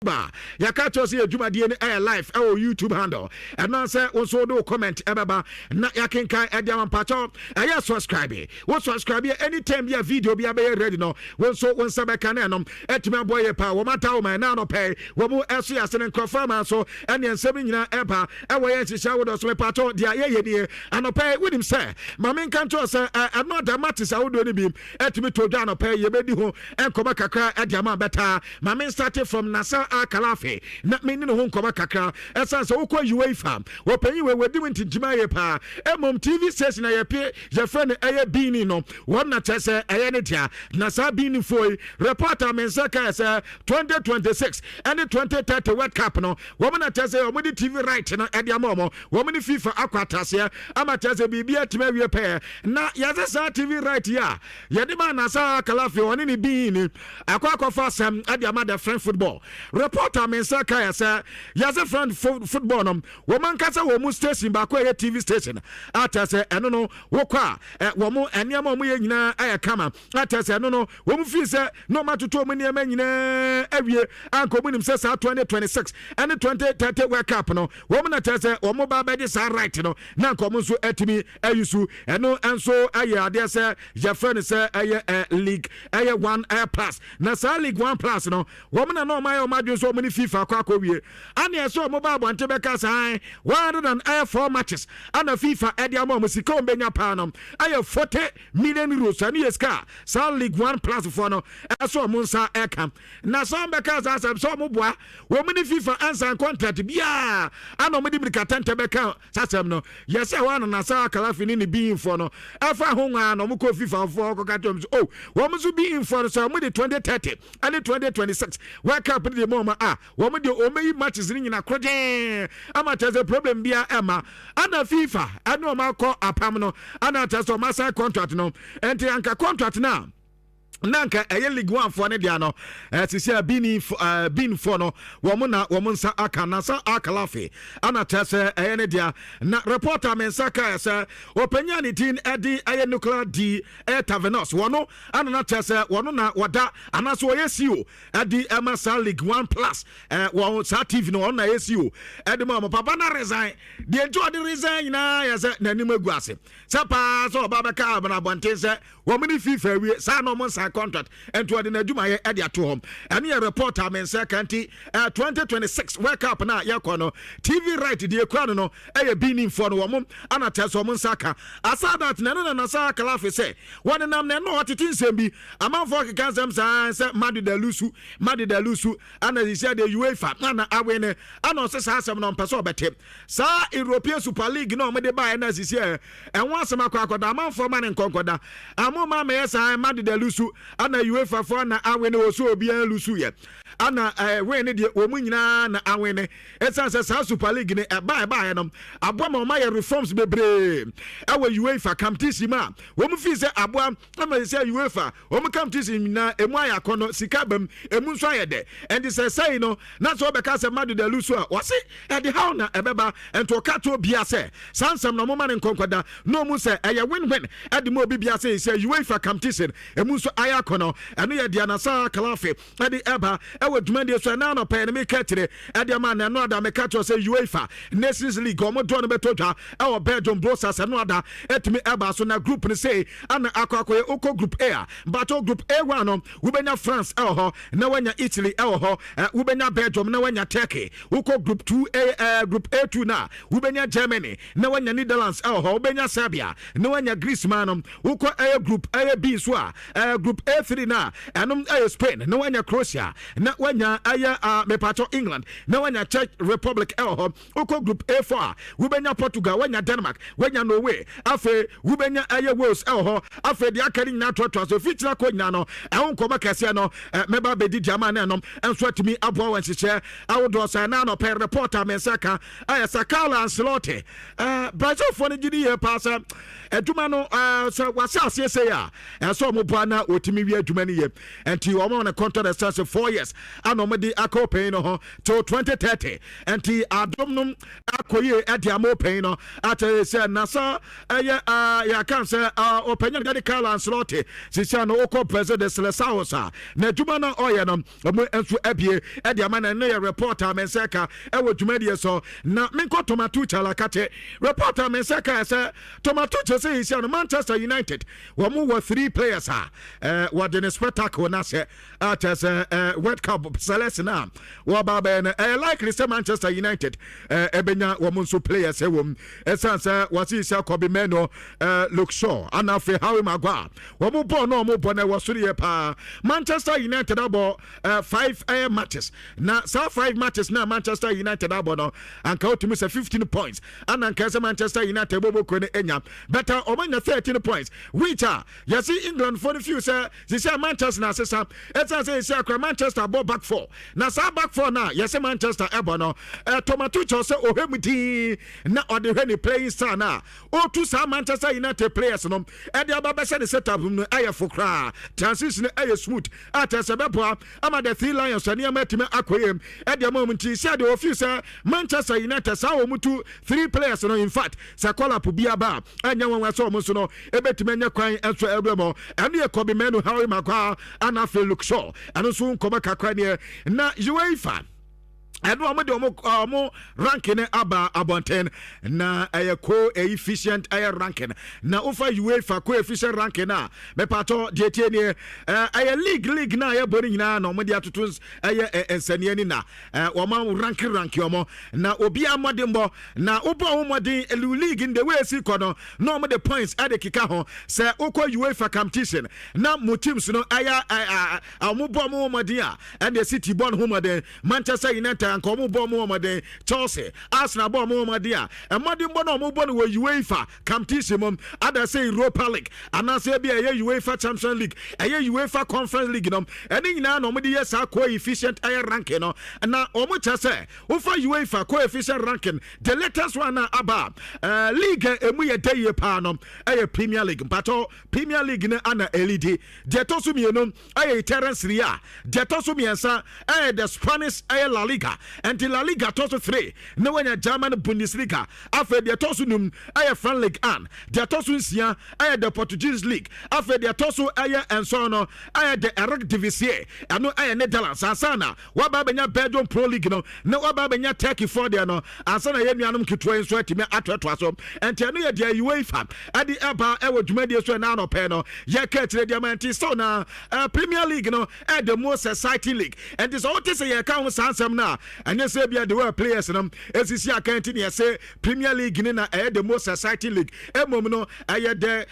football ya ka to say adwuma die ne live YouTube handle and now say also do comment ebeba na ya kenkan e dia pacho ya subscribe wo subscribe anytime be video be ready no won so won sabeka na no etime boy pa wo mata wo man na no pay wo mu eso ya se confirm so ene nsem nyina eba e wo ye hihia wo do so pacho dia ye die anopay with him say ma men kan to say another matters I would do ni bi etime to dwa anopay ye bedi ho enkoba kakra e dia ma beta ma men started from Nasa Akalafe na men no ho nkoba kakra esan so wo UEFA wo panyi we wedi wenti jima ye pa emom TV station na ye pe ye friend eye bini no won na tese eye ne dia na sa bini foi reporter men say ka say 2026 and 2030 World Cup no wo na tese o mudi TV right na e dia momo wo mudi FIFA akwatase ama tese bibia time wie pe na ye sa TV right ya ye di ma na sa Kalafi woni ni bini akwakofa sam e dia ma the friend football reporter men say ka say ye say friend football no wo man kasa wo mu station ba ko ye TV station atase eno no wo kwa wo mu eniam mo ye nyina aye kama atase eno no wo mu fi se no matoto mo niam nyina awie anko mu nim se sa 2026 and 2030 World Cup no wo mu na tase wo mu ba be di sa right no na anko mu so atimi ayusu eno enso aye ade se je friend se aye league aye 1 plus na sa league 1 plus no wo mu na no ma yo madwo so mo ni FIFA kwa wie ane eso mo ba bonte be ka sa 104 matches and FIFA edia mo musika ombenya pa no aye 40 million euros ani eska sa league 1 plus for no eso mo nsa eka na so be ka sa so mo boa wo mini FIFA answer contract bia ana mo di brikatante be ka sasem no yes e wan na sa Kalafi ni being for no afa ho nwa no mo ko FIFA for ko ka tom oh wo mo so being for so mo di 2030 and 2026 World Cup di mo ma wo mo di o meyi matches ni nyina kroje ama tese problem bia ema ana FIFA ana ma ko apam no ana tese ma sign contract no enti anka contract na nanka eye league 1 for ne dia no sisi bin for no wo nsa aka na sa Akalafi ana tese eye ne dia na reporter men saka se openya ni tin edi eye nuclear di tavenos wono ana na tese wono na wada ana so yesio edi emasa league 1 plus wo sa TV no na yesio edi ma papa na resign de nto de resign na ya se na nim aguase sapa so baba ka na bonte se wo mini FIFA wi sa no mo contract and to the Juma at their home. And here reporter men second 2026 World Cup na yakono TV right the econo a being for the woman and a test woman saka. Asa that nana na sa Kalafi say one nam no what it is be among for cancer say Madrid de Lusu and as he said the UEFA na awene and on says some non person betem. Sa European Super League no me de buy na this year and once ma kwa among for man in concorda among ma me say Madrid de Lusu ana UEFA for na awene wo so obi an lusu ye ana we ne de wo mu nyina na awene esanse sa Super League ne ba no aboa ma ye reforms bebre awe UEFA competition ma wo mu fi se aboa ama se UEFA wo mu competition na emu ayakono sika bam emu nso ayede and say no na so be ka se madu de lusu a wo se e de how na ebeba ento ka to bia se sansam no mo ma ne nkonkoda no mu se eye win-win e de mo bi bia se UEFA competition emu nso ayakono eno ye dia na sa Kalafi e de eba ewe dwumade so na no pe ne me katire e de ma na no ada me katire se UEFA Nations League omo do no betodwa e wo Belgium Brussels no ada etimi eba so na group ne say ana akwakoye oko group A but group A1 no wo benya France e ho na wanya Italy e ho wo benya Belgium na wanya Turkey oko group 2A group A2 na wo benya Germany na wanya Netherlands e ho wo benya Serbia na wanya Greece man oko A group A B so group A3 na enom Spain na wanya Croatia na wanya mepato England na wanya Czech Republic ho oko group A4 wo benya Portugal wanya Denmark wanya Norway afa wo benya Wales ho afa dia kari na toto so fitira ko nya no ehon koma kase no meba bedi diama na enom enso atimi aboa wan hyehyɛ awodo sa na no per reporter mensaka Sakala Ancelotti Brazil for ne gidi ye pasa adwuma no so wasa asese ya enso mo boa na otimi wi adwuma ne ye enti o mo na contract extension 4 years anomedi akopay no to 2030 enti adomnum akoye ediamo pay no ate se nasa ya kan se openya gadi Carl Slotty sisi no oko president Selesausa na djuma na oye no omo enso abie ediama na ne reporter menseka ewo djumadi so na menko tomato chala kate reporter menseka se tomato chese sisi no Manchester United womu were 3 players what in a spectacle na se at World Cup Celestina wa baba likely say Manchester United ebenya womunso players ewom esanse wasi sia Kobe Meno Luke Shaw anafe Harry Maguire womu ball no mo bone wasuri pa Manchester United abo 5 matches na so 5 matches na Manchester United abo no anka otumi say 15 points and anka say Manchester United bobo ko ne enya better omanya 13 points which are you see England for the few say Manchester na say say Manchester ball back 4 na sa back 4 na you say Manchester abo no tomato cho say ohemudi na ode hwe playing star na o to sa Manchester United players no e dia ba say the setup no aye fokra transition aye smooth ata se bebo ama the 3 lions ani amatime akoyem e dia moment say the officer Manchester United sa o mutu 3 players no in fact sa call up bia ba anya won so mo so no e betime nya kwan enso ebremo anu e Kobe Menu Harry Maguire ana fe Luke Shaw anu so nkoma kakra ne na UEFA and one ranking aba abonten na coefficient ranking na ufa UEFA coefficient ranking na me pato detene league na boni na no modi atotos ensane ni na woma ranking omo na obi amodembo na ubo modi league in the way si kono no mo the points at the kika ho se ukwa UEFA competition na mo teams no amubo mo modi a and the City born home de Manchester United and come bomb Mohammed Chelsea Arsenal bomb Mohammed a modern bono mo bono UEFA competition other say Europa League and I say be a UEFA Champions League a UEFA Conference League no any na no modi yes coefficient ranking no na omo cha say ufa UEFA coefficient ranking the latest one na aba league emu ye day pa no Premier League but Premier League na ana elite de tosu mi no Terence Ria de tosu mi ensa the Spanish La Liga until La Liga tosu 3 no when German Bundesliga after the tosu num Fran League an the tosu nsia the Portuguese League after the tosu and so no the Eredivisie ano Netherlands asana waba benya Belgium Pro League no waba benya Turkey for there no asana ye nuanum kitwa nso atime atwetwa so enti ano ye the UEFA adi eba ewo dwumadi so na no pe no ye ka tire diamante so na Premier League no the most exciting league and this all this ye ka ho sansem na anya say bia the way players no esisi account ni say Premier League ni na the most exciting league emom no the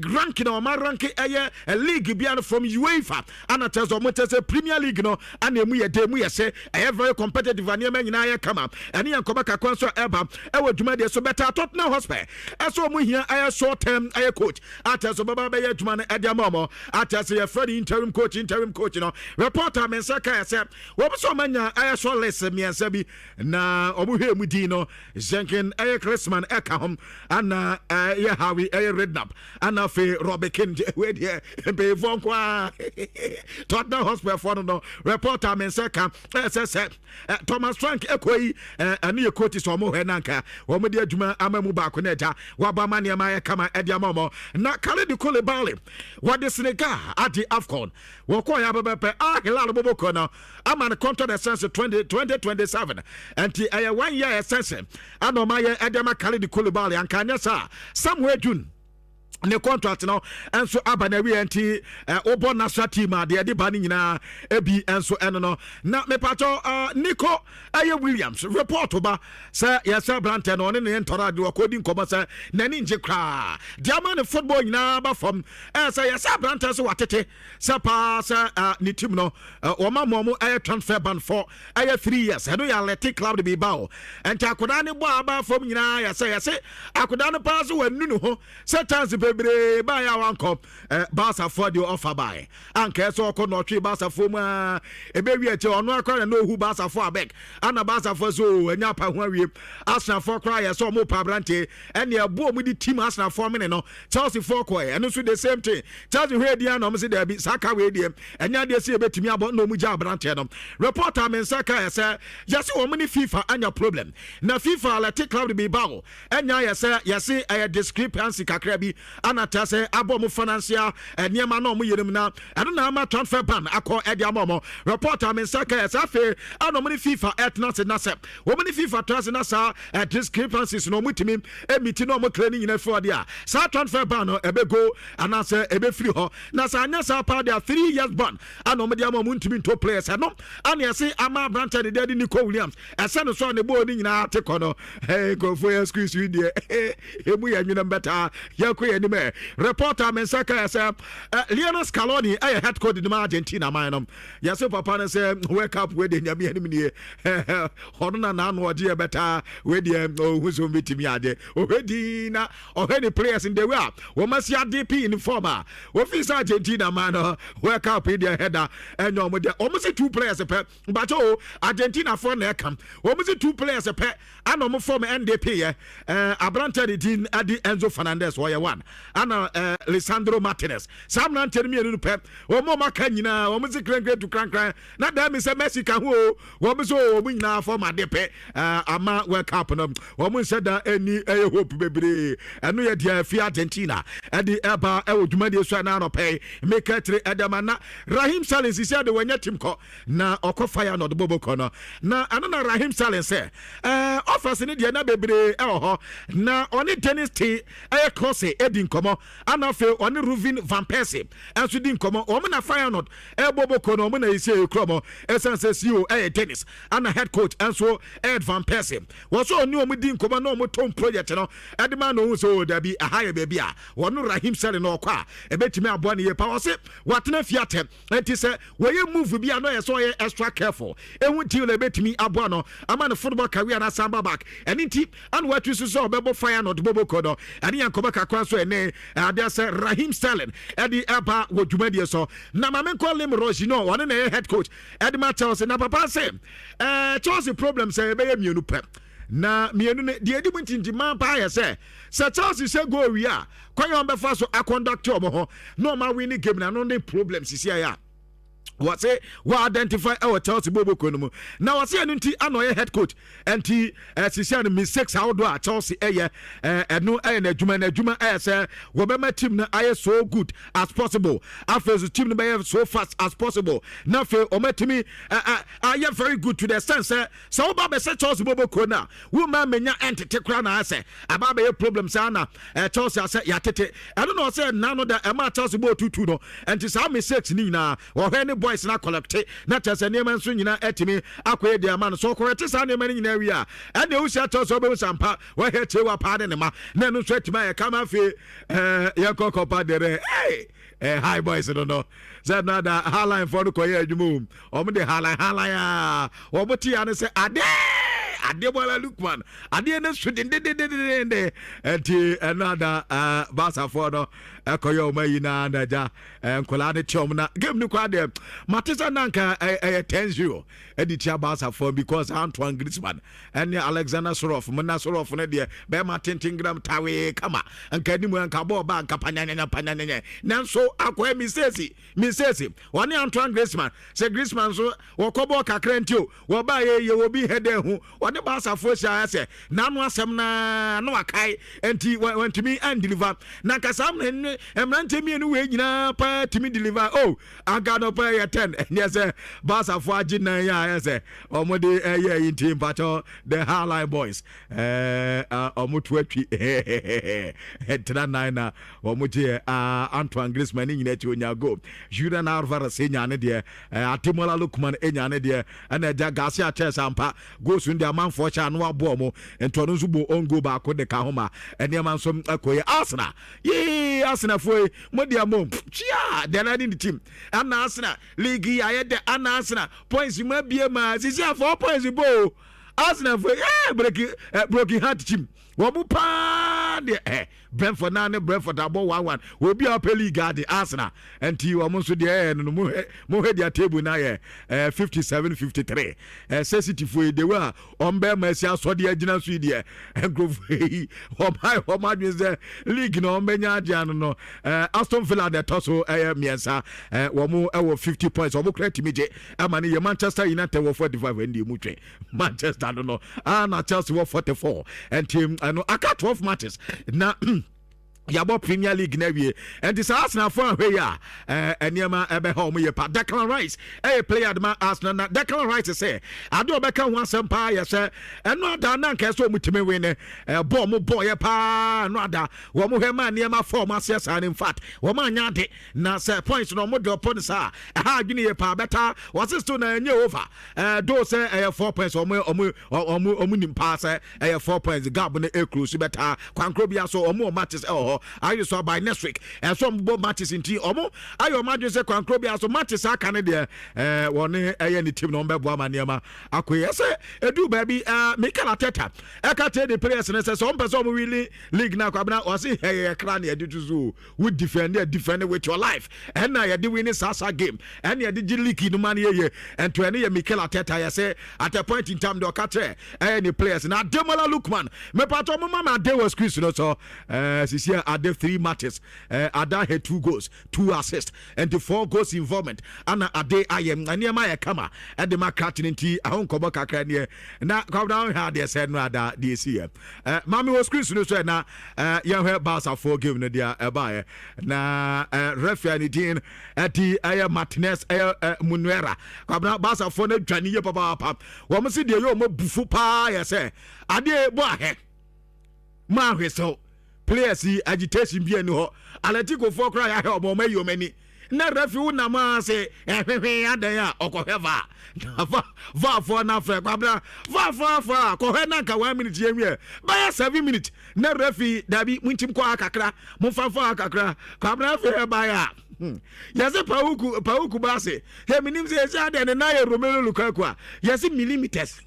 ranking o ma ranking a league bia from UEFA and it is almost say Premier League no and emu ye de mu ye say very competitive and ye nyina ye kama ene yan koba kakon so eba ewo dwuma de so better Tottenham Hotspur eso mu hia short term coach ata so baba be ye dwuma no e dia mamo ata say Fred interim coach no reporter mensaka say wo so manya so less miensa bi na omuhwe mu din no Jenkin Christman ekahom ana ye Harry Redknapp ana fe Robekin we there be vonkwa Tottenham Hotspur for no reporter mensaka say Thomas Frank ekoi ani ye coach so mo henanka wo mo de adwuma amamu ba ko na ja wa ba mane ma ye kama e dia mamo na Khalid Koulibaly what the Senegal at the AFCON wo ko ya bebepe Hilal Boboko no ama contract essence 2027 and 1 year essence anoma ye edema Khalid Koulibaly ankanya sa somewhere June ne contract no enso abana wi anti obo national team de de ba ni nyina ebi enso eno no na me pato Nico Williams report ba say yes Brante no ne ntora de akodi nkomo say nani nje kra de ama ne football nyina ba from say yes Brante so watete say pa say ni team no o ma mo transfer ban for 3 years eno ya Athletic Club de Bilbao enti akoda ne bo aba from nyina yes akoda ne pa so wanu no ho say chance bebre buy one cup Barca for the offer buy anke so ko no twe Barca for mu ebe wi eche ono akwa na ohu Barca for abeg ana Barca for so anya pa ho awie Arsenal for cry so mo pa brante ene ebo mu di team Arsenal for me no Chelsea for ko eno so the same thing Chelsea we dia no me say there be Saka we dia enya dia say betimi abo no mu ja brante no reporter men Saka say yes wo many FIFA anya problem na FIFA let club be bawo enya yes discrepancy kakra bi anata say abo mu financial niema no mu yerim na eno na ama transfer ban akọ edi amomo reporter men Saka say afi ano many FIFA etna na say wo many FIFA transfer na sa discrepancies no mutimi emiti no mo cleaning in for dia sa transfer ban no ebego anase ebe free ho na sa anya sa pa dia 3 years ban ano me dia mo mutimi to players no ana yesi ama branch de dedi Nico Williams ese no so ne bo ni nyina ateko no go for your squeeze with there emu ya nwina beta ya ko ya ni me reporter men Saka say Lionel Scaloni head coach in Argentina man no yesi papa na say wake up we de nyame anim ni hono na no ode beta we de who's on bitimi ade already na already players in the way we must ya DP in former office Argentina man wake up in their header and no mo de almost 2 players pe but Argentina for na come almost 2 players pe and no form NDP Abrante din adi Enzo Fernandez were one and Lisandro Martinez Sam nan tell me no pe o mo maka nyina almost crank to crank na da me say Messi ka ho wo mo so mo nyina for ma de pe ama wake up no wo mo said that any hope bebre eno ye dia fi Argentina edi eba e odwuma de so na no pe make it edamana Raheem Sterling said the wanya team ko na okofire no de boboko no na anana Raheem Sterling say offers ni dia na bebre ho na oni tennis tea e close edin komo anafe oni Ruven van Persie enso din komo o na fire not e boboko no mo na isi e kromo essence CEO tennis ana head coach enso Ed van Persie wo so oni o mo din komo na o mo tom project no edema no so da bi ahaya baby a wono Raheem Sterling no kwa ebetimi abo na ye pa wo se watena fiate enti se we move bi ano ye so ye extra careful ehun ti le betimi abo no ama no football career na samba back eni ti an what you so bebo fire no bobo kodo ani yankoba kakwa so ene ade se Raheem Sterling edi aba wo dwumadi so na ma men call him Rogino one na head coach Edma Chelsea na papa say Chelsea problem say be mienu pep na mienu ne de edi muntinti man pa ya say Chelsea say go wi a kwayon be fa so a conductor omo ho no ma win game na no ne problem sisi ya what say what identify our Chelsea bobo kono na what say anti anoye head coach anti sisian mistakes how do Chelsea eye no na adwuma say we be my team na aye so good as possible after the team be so fast as possible na fe o matimi aye very good to the sense so ba be say Chelsea bobo kono we ma menya entity kra na say aba be problem say na Chelsea say ya tete I don't know say na no da e ma Chelsea bo tutu no anti sa mistakes ni na wo he ni boys na collect na tese ne man so nyina etimi akoye dia man so correct sa ne man nyina wi a ene o sia to so be sampa wo he chewa pa de ne ma na no so etima ya kama fe ya kokopa dere hi boys don't know said na da highline for the koye adwuma o mo de highline a wo boti ya ne se ade bola Lukman ade ne so de enti another Barca for no ekoyo mayina na ja nkola de chom na game ni kwa de matisa nanka 10-0 editia Barca for because Antoine Griezmann and Alexander Sorof mona Sorof na de be matintin gram tawe kama anka ni mu anka ball ba anka panyanya nanso akwa misesi wani Antoine Griezmann se Griezmann so wokobo kakra ntio wo ba ye wo bi hede hu wani Barca for sha se nanu asem na no akai enti want to me and deliver na kasam emrante mi enu we nyina pa timi deliver agado pa ya 10 yes Barca for agina ya yes omode ye team pato the highlight boys omutu atwi etra nine omutie Antoine Griezmann nyina ti onya go Julian Alvarez enya ne de Atemola Lukman enya ne de na ja gase a chess ampa go sun de amanfo cha no abo mo entono nzubo ongo ba ko de ka homa ene man so akoye Arsenal foi modia mom chia de na the team and Arsenal league ya de Arsenal points ma bia ma sisi 4 points bo Arsenal foi broken heart team wo bu pa de Brentford na ne Brentford abo 1-1 we be up league the Arsenal and you are so there no mo head their table na 57-53 sensitive they were on be mercy so the agina so there group o my league no menya agina no Aston Villa the toso miensa wo mo 50 points o mo credit me je amani Manchester United were 45 and you Manchester no na Chelsea were 44 and team aka 12 matches na Yabo Premier League never and this Arsenal for where Enyama ebe home ye pa Declan Rice player the man Arsenal na Declan Rice say I do beka one sempa ye say no da na nke so mutime win ball mo boy pa no da wo mo hema niema form assess and in fact wo ma nya de na say points no mo drop on sa ha adwene ye pa better was still na nye over do say 4 points omo nim pass 4 points gap na e close better kwankro bia so omo matches I saw by next week and some matches in tea omo ayo imagine say kwankro so matches aka ne de one any team no mbebo amaniama akoye say edu baby Mikel Arteta eka tell the players and say some person really league na kwabna o say hey kra na edu zo we defend with your life and na you dey win sasa game and you dey league no man ye and to any Mikel Arteta you say at a point in time do catch any players na Demola Lookman me pato mama dey was Chris no so sisia Ade 3 matches Ada had 2 goals 2 assists and the 4 goals involvement ana Ade ayem aniema ya kama at the marketing nti ahon kobo kakra ne na kwabda ha de said no Ada de see mami was Chris no so na ya he Barca 4 game no dia eba na referee ni din ati aya Martinez Nhyira kwabda Barca 4 na dwane ye papa wo mo se de yo mo bufu pa ya say Ade bo ahe ma hweso players agitation bi ani ho Atletico for cry ya obo mayo mani na refi na ma say ehwehwe adan ya okoheva va for na fra kwabra va ko he na ka 1 minute yenwie ba 7 minutes na refi dabi muntim ko akakra mo fa akakra kwabra fe ba ya yase pauku base he minim se ya den na ye Romelu Lukaku yase millimeters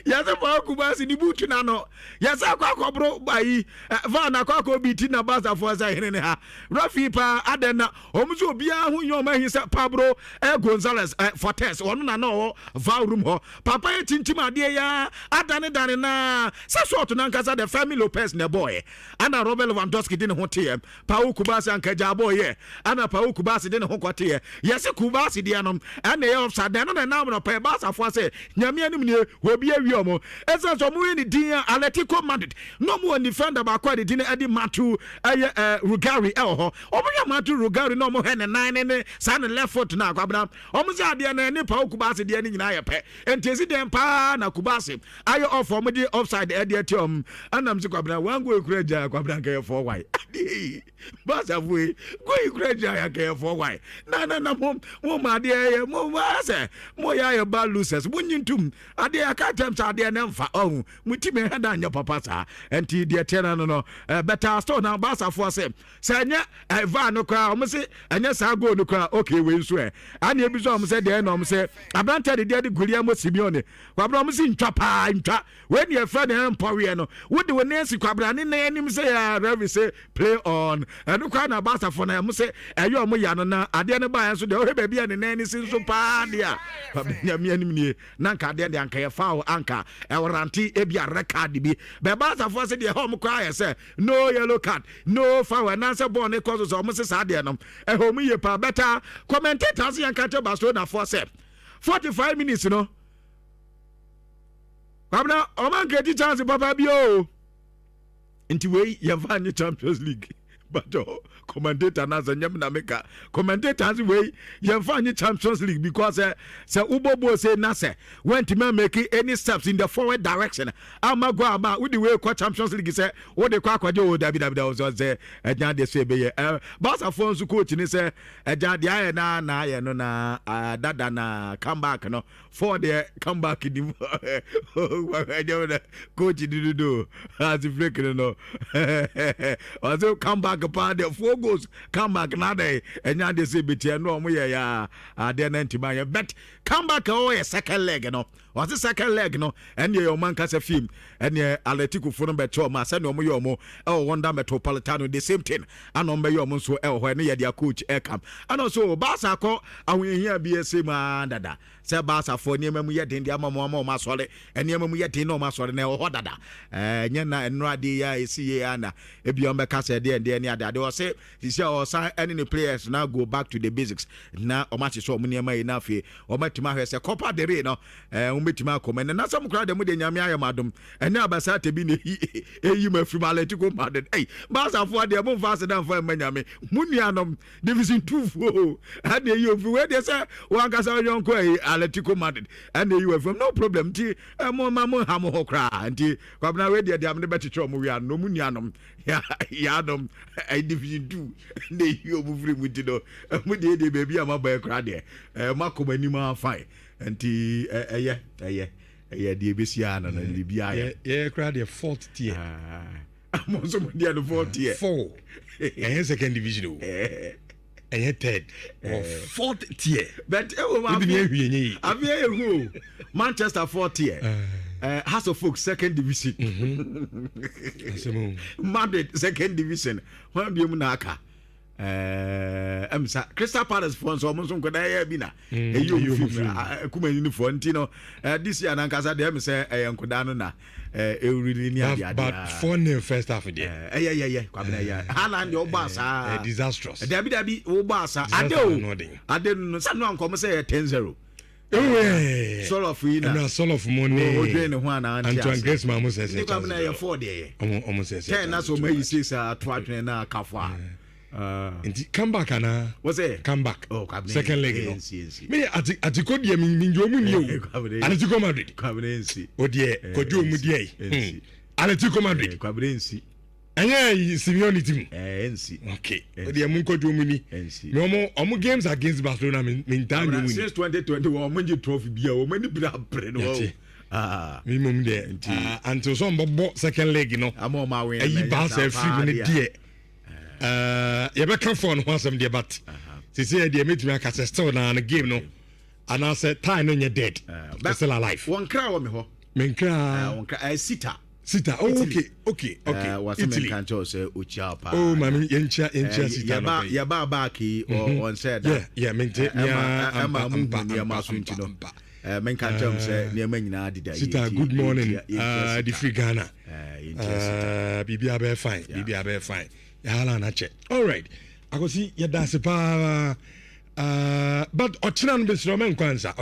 yasa fa kubasi ni butu na no yasa kwa bro bayi va na kwa biti na Barca for za hene ha Rafi pa adena omuzo bia hu yo ma hisa pa bro Gonzalez Fortes onu na no va room ho papa e tintim ade ya adane dane na sa sort na nkasa the family Lopez ne boy ana Robert Lewandowski din ho te pa kubasi anka ja boy ana pa kubasi din ho kwate yese kubasi dia no ana ye offside no na no pa Barca for say nyame anim ne obi awiomo esa so mu ni din Atletico Madrid no mo defender ba kwa de din edi Matu Rugari ho omo Matu Rugari no mo hene 9 ne san left foot na kwabra omo se ade na ni pa Kubasi de ni nyina ye pe entezi den pa na Kubasi ayo off omo di offside edi etiom anam se kwabra wango ekuraja kwabra nka ye 4 why basa fue go ekuraja ya ka ye 4 why na mo ma de ye mo wa se mo ya ye ba losers munyintum ade aka temps ade na mfa mutime hada anya papa sa enti de tena no better store na Barca for say anya eva no kwa o se anya sa go no kwa okay we nso ani ebi so o se de na o se abranta de de guria mo Simeone kwabra o se ntwa pa ntwa we ne friend en powe no wo de woni asi kwabra ne na anim se ya revi say play on no kwa na Barca for na mo se ayo mo ya no na ade ne ba enso de o he ba bia ne na ani sin so pa dia nyame anim nie na nka ade de anka ye foul anka warranty ebia record bi be Barca for say de home cry say no yellow card no foul na say ball ne cause so mo se sa de no home ye pa better commentators yan catch Barcelona for say 45 minutes no kwabna o man get chance papa bi o nti we ye van Champions League but commentator na zanyam na meka commentators we ye van Champions League because say ubobo say na say when to make any steps in the forward direction amago aba we the way ko Champions League say wo de kwa kwade o David so say ejan de say be ye Barca fans coach ni say ejan de aye na aye no na dada na come back no for the comeback in the coach did do as if breaking no also come back upon the 4 goals come back another and now they say between no more yeah then anti but come back a second leg you know was the second leg no and your man cast a film and your Atletico for number 2 ma send no more Wonder Metropolitano the same thing and number your monso when you their coach air camp and also Barca ko and we here BSC man dada say Barca for niam mu yet in the mama masole and niam mu yet no masole na ho dada nya na enrade ya esi ya na ebiom be kasa de and any other they will say this year or sign any players now go back to the basics na o match so mu niam na fe o matima hwe say Copa del Rey no metima comment na some crowd dem de nyame ayamadom ene abasa te bi ne eyi mafiri Atletico Madrid Barca for de mo fast dan for manyame munuanom division 2 fo and you we dey say one kasa yon ko Atletico Madrid and you from no problem ti mo ha mo kra anti kwabna we dey am ne betitro mo wi an no munuanom ya dom division 2 ne you firi muti do mo dey baby am ba kra de makomani ma fine anti yeah, the BCA and the BI. Yeah, cried the 4th tier. I'm also the 4th tier. 4. And second division. And yet 3rd or 4th tier. But I'm here. Manchester 4th tier. House of Folk 2nd division. Madrid 2nd division. When be Munaka. Crystal Palace for so almost could I be na kuma uniform tino this year and Casa dem say Yankudano na really near but 4-0 first half there. Yeah. Haaland your boss disastrous. Debbie o boss I didn't someone come say 10-0. Sort of sort of money. Antoine Griezmann says it. 4 day. Almost says 10 that's what me says twat na kafa. Come back, Anna. What's it? Come back. Oh, second leg. Me at the code, Minjo Munio. Atletico Madrid. Cabrensi. Oh, dear. Kojo Mudier. Atletico Madrid. Cabrensi. And yeah, Simeone team. Okay. The Munko Jumuni. No more. All games against Barcelona. Since 2021, when you trophy beer, when you put minimum there. Until some bought second leg, you know. I'm on my way. I pass a few minutes there. You better for once some dear, but they say they made me a still on a game, no. And I said, time when you're dead, but still alive. One crow, me ho. Menkra, Sita. Oh, okay. What's Italy? Can't say Uchapa. Oh, mammy, Incha, Sita. Yababaki or on said, yeah, maintain. Menkatom say near Menina did Sita, good morning. The free Ghana. BB fine. All right. I go see ya dance pa but Ochinan Bisromen Kwanza.